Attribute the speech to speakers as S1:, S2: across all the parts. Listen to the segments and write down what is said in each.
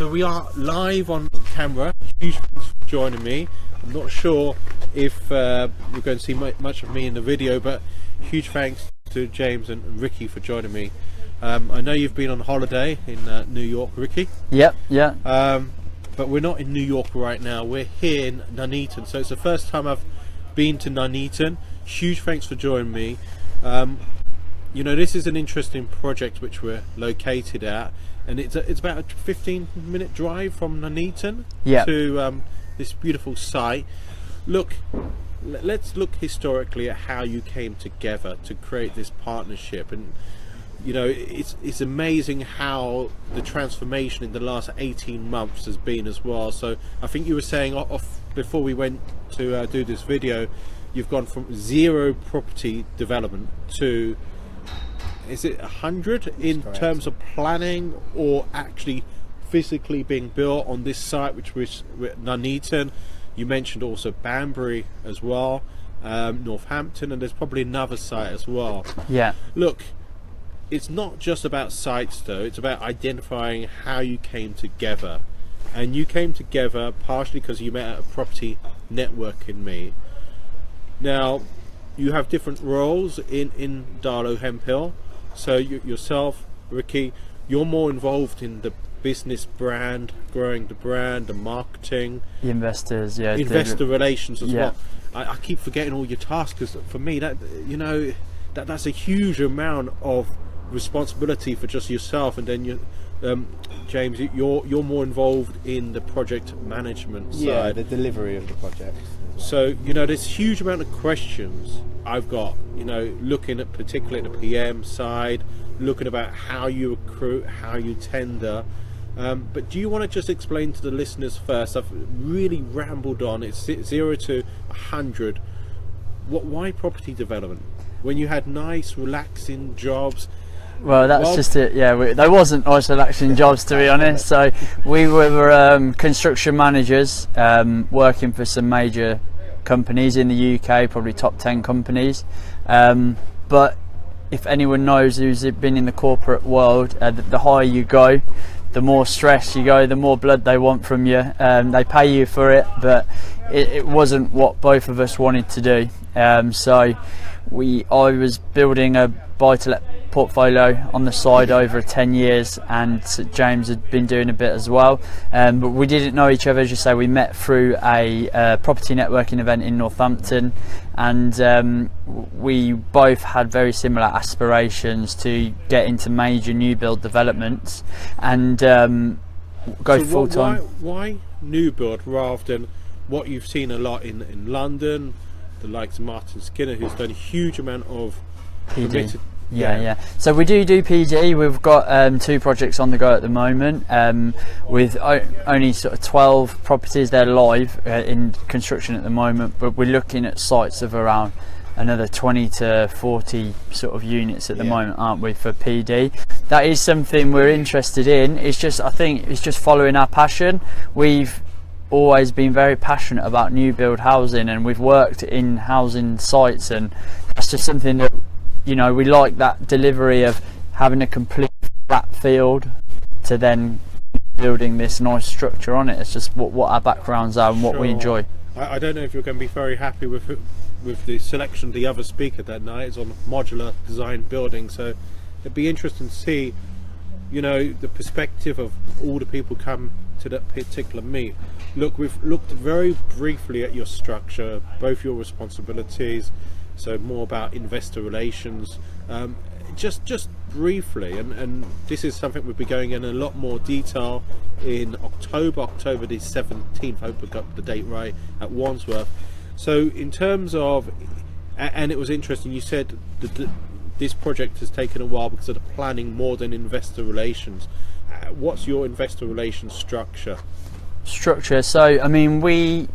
S1: So we are live on camera. Huge thanks for joining me. I'm not sure if you're going to see much of me in the video, but huge thanks to James and Ricky for joining me. I know you've been on holiday in New York, Ricky.
S2: Yep, yeah.
S1: But we're not in New York right now. We're here in Nuneaton. So it's the first time I've been to Nuneaton. Huge thanks for joining me. You know, this is an interesting project which we're located at, and it's about a 15-minute drive from Nuneaton to this beautiful site. Look, let's look historically at how you came together to create this partnership. And you know, it's amazing how the transformation in the last 18 months has been as well. So I think you were saying off before we went to do this video, you've gone from 0 property development to, is it 100 in terms of planning or actually physically being built on this site, which was Nuneaton. You mentioned also Banbury as well, Northampton, and there's probably another site as well.
S2: Yeah.
S1: Look, it's not just about sites though, it's about identifying how you came together. And you came together partially because you met at a property networking meet. Now, you have different roles in Darlow Hemphill. So yourself, Ricky, you're more involved in the business brand, growing the brand, the marketing,
S2: the investors,
S1: investor relations as well. I keep forgetting all your tasks, because for me, that, you know, that's a huge amount of responsibility for just yourself. And then you, James, you're more involved in the project management side.
S3: Yeah, the delivery of the project.
S1: So, you know, there's a huge amount of questions I've got, you know, looking at particularly at the PM side, looking about how you recruit, how you tender. But do you want to just explain to the listeners first? I've really rambled on. It's 0 to 100. Why property development when you had nice, relaxing jobs?
S2: Well, that's just it. Yeah, there wasn't nice, relaxing jobs, to be honest. So we were construction managers working for some major companies in the UK, probably top 10 companies. But if anyone knows who's been in the corporate world, the higher you go, the more stress you go, the more blood they want from you. They pay you for it, but it wasn't what both of us wanted to do. So I was building a buy-to-let portfolio on the side over 10 years, and James had been doing a bit as well, but we didn't know each other. As you say, we met through a property networking event in Northampton, and we both had very similar aspirations to get into major new build developments and go full time.
S1: Why new build rather than what you've seen a lot in London, the likes of Martin Skinner, who's done a huge amount of
S2: PD. Yeah. So we do PD. We've got 2 projects on the go at the moment, with only sort of 12 properties. They're live in construction at the moment, but we're looking at sites of around another 20 to 40 sort of units at the moment, aren't we, for PD? That is something we're interested in. It's just, I think it's just following our passion. We've always been very passionate about new build housing, and we've worked in housing sites, and that's just something that, you know, we like, that delivery of having a complete flat field to then building this nice structure on it. It's just what our backgrounds are and what we enjoy.
S1: I don't know if you're going to be very happy with the selection of the other speaker that night. It's on modular design building, so it'd be interesting to see, you know, the perspective of all the people come to that particular meet. Look, we've looked very briefly at your structure, both your responsibilities, so more about investor relations, just briefly, and this is something we'll be going in a lot more detail in October the 17th. I hope I got the date right, at Wandsworth. So in terms of, and it was interesting, you said that this project has taken a while because of the planning more than investor relations. What's your investor relations structure?
S2: So I mean, we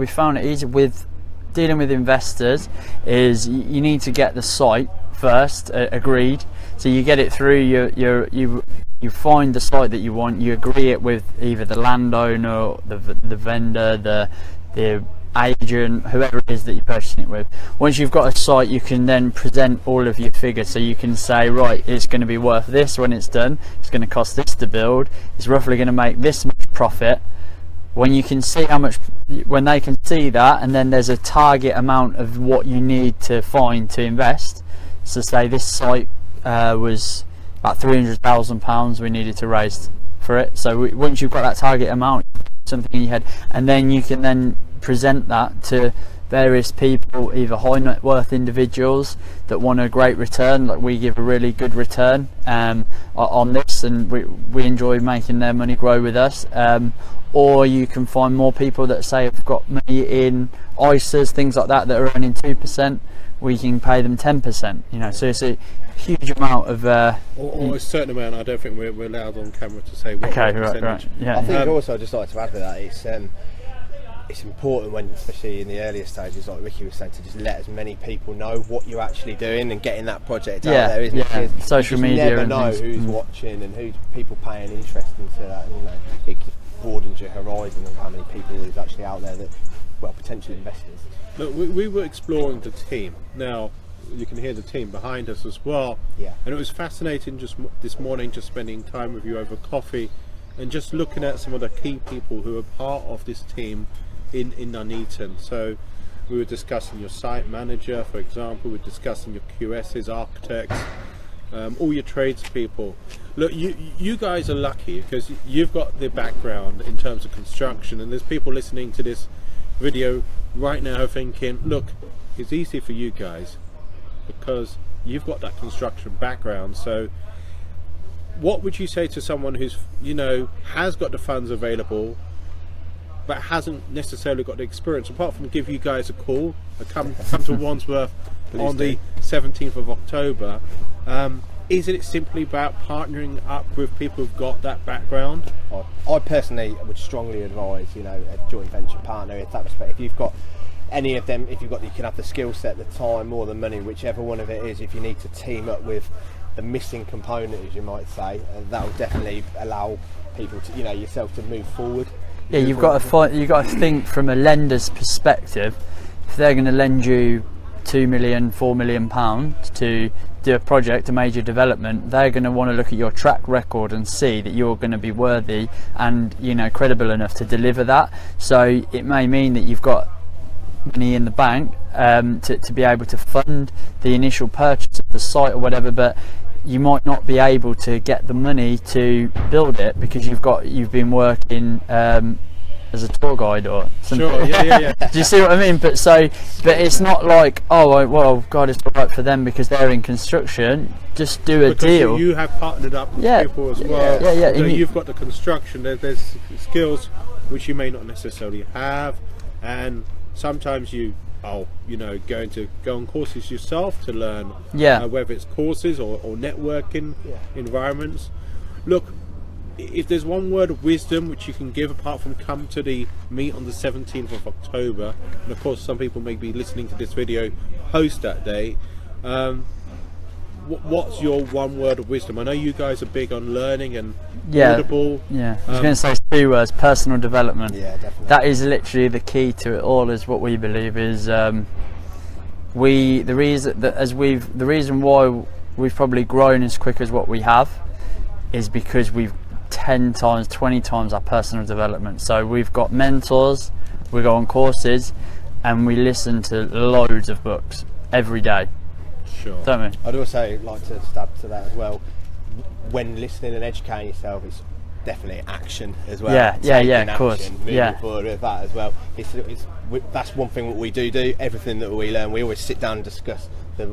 S2: found it easy with dealing with investors. Is you need to get the site first agreed, so you get it through, you find the site that you want, you agree it with either the landowner, the vendor, the agent, whoever it is that you're purchasing it with. Once you've got a site, you can then present all of your figures, so you can say, right, it's going to be worth this when it's done, it's going to cost this to build, it's roughly going to make this much profit. When you can see how much, when they can see that, and then there's a target amount of what you need to find to invest. So say this site was about £300,000 we needed to raise for it. So once you've got that target amount, something in your head, and then you can then present that to various people, either high net worth individuals that want a great return, like we give a really good return on this, and we enjoy making their money grow with us, or you can find more people that say have got money in ISAs, things like that, that are earning 2%, we can pay them 10%, you know, so it's a huge amount of
S1: or a certain amount. I don't think we're allowed on camera to say what percentage.
S2: Right. Yeah.
S3: I think also I'd just like to add to that, it's important when, especially in the earlier stages, like Ricky was saying, to just let as many people know what you're actually doing and getting that project out there, isn't it? Because
S2: social media,
S3: you never know who's watching and who's people paying interest into that, and, you know, it broadens your horizon of how many people is actually out there that, well, potential investors.
S1: Look, we were exploring the team. Now you can hear the team behind us as well.
S3: Yeah.
S1: And it was fascinating just this morning, just spending time with you over coffee, and just looking at some of the key people who are part of this team in Nuneaton. So we were discussing your site manager, for example. We were discussing your QSs, architects, all your tradespeople. Look, you guys are lucky because you've got the background in terms of construction, and there's people listening to this video right now thinking, look, it's easy for you guys because you've got that construction background. So what would you say to someone who's, you know, has got the funds available but hasn't necessarily got the experience, apart from give you guys a call, come to Wandsworth on the 17th of October? Is it simply about partnering up with people who've got that background?
S3: I personally would strongly advise, you know, a joint venture partner in that respect. If you've got any of them, you can have the skill set, the time, or the money, whichever one of it is. If you need to team up with the missing component, as you might say, that will definitely allow people to, you know, yourself to move forward.
S2: Yeah, you've got to think from a lender's perspective. If they're going to lend you £2 million, £4 million to do a project, a major development, they're going to want to look at your track record and see that you're going to be worthy and, you know, credible enough to deliver that. So it may mean that you've got money in the bank to be able to fund the initial purchase of the site or whatever, but you might not be able to get the money to build it because you've been working as a tour guide or something.
S1: Sure, yeah.
S2: Do you see what I mean? But it's not like, oh well, God, it's all right for them because they're in construction. Just do a deal.
S1: You have partnered up with people as well.
S2: Yeah.
S1: So you've got the construction. There's skills which you may not necessarily have, and sometimes you go on courses yourself to learn. Whether it's courses or networking environments. Look, if there's one word of wisdom which you can give apart from come to the meet on the 17th of October, and of course some people may be listening to this video post that day, what's your one word of wisdom? I know you guys are big on learning and audible.
S2: I was going to say 2 words: personal development.
S3: Yeah, definitely.
S2: That is literally the key to it all, is what we believe is the reason why we've probably grown as quick as what we have is because we've 10 times, 20 times our personal development. So we've got mentors, we go on courses, and we listen to loads of books every day.
S1: Sure.
S2: Don't we?
S3: I'd also like to add to that as well. When listening and educating yourself, it's definitely action as well.
S2: Yeah, of course.
S3: Moving forward with that as well. That's one thing that we do. Everything that we learn, we always sit down and discuss the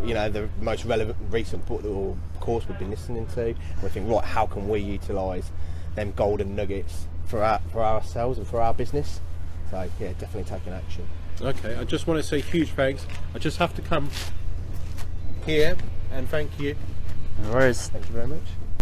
S3: most relevant recent book or course we've been listening to. And we think, right, how can we utilise them golden nuggets for ourselves and for our business? So yeah, definitely taking action.
S1: Okay, I just want to say huge thanks. I just have to come here and thank you.
S2: No worries.
S3: Thank you very much.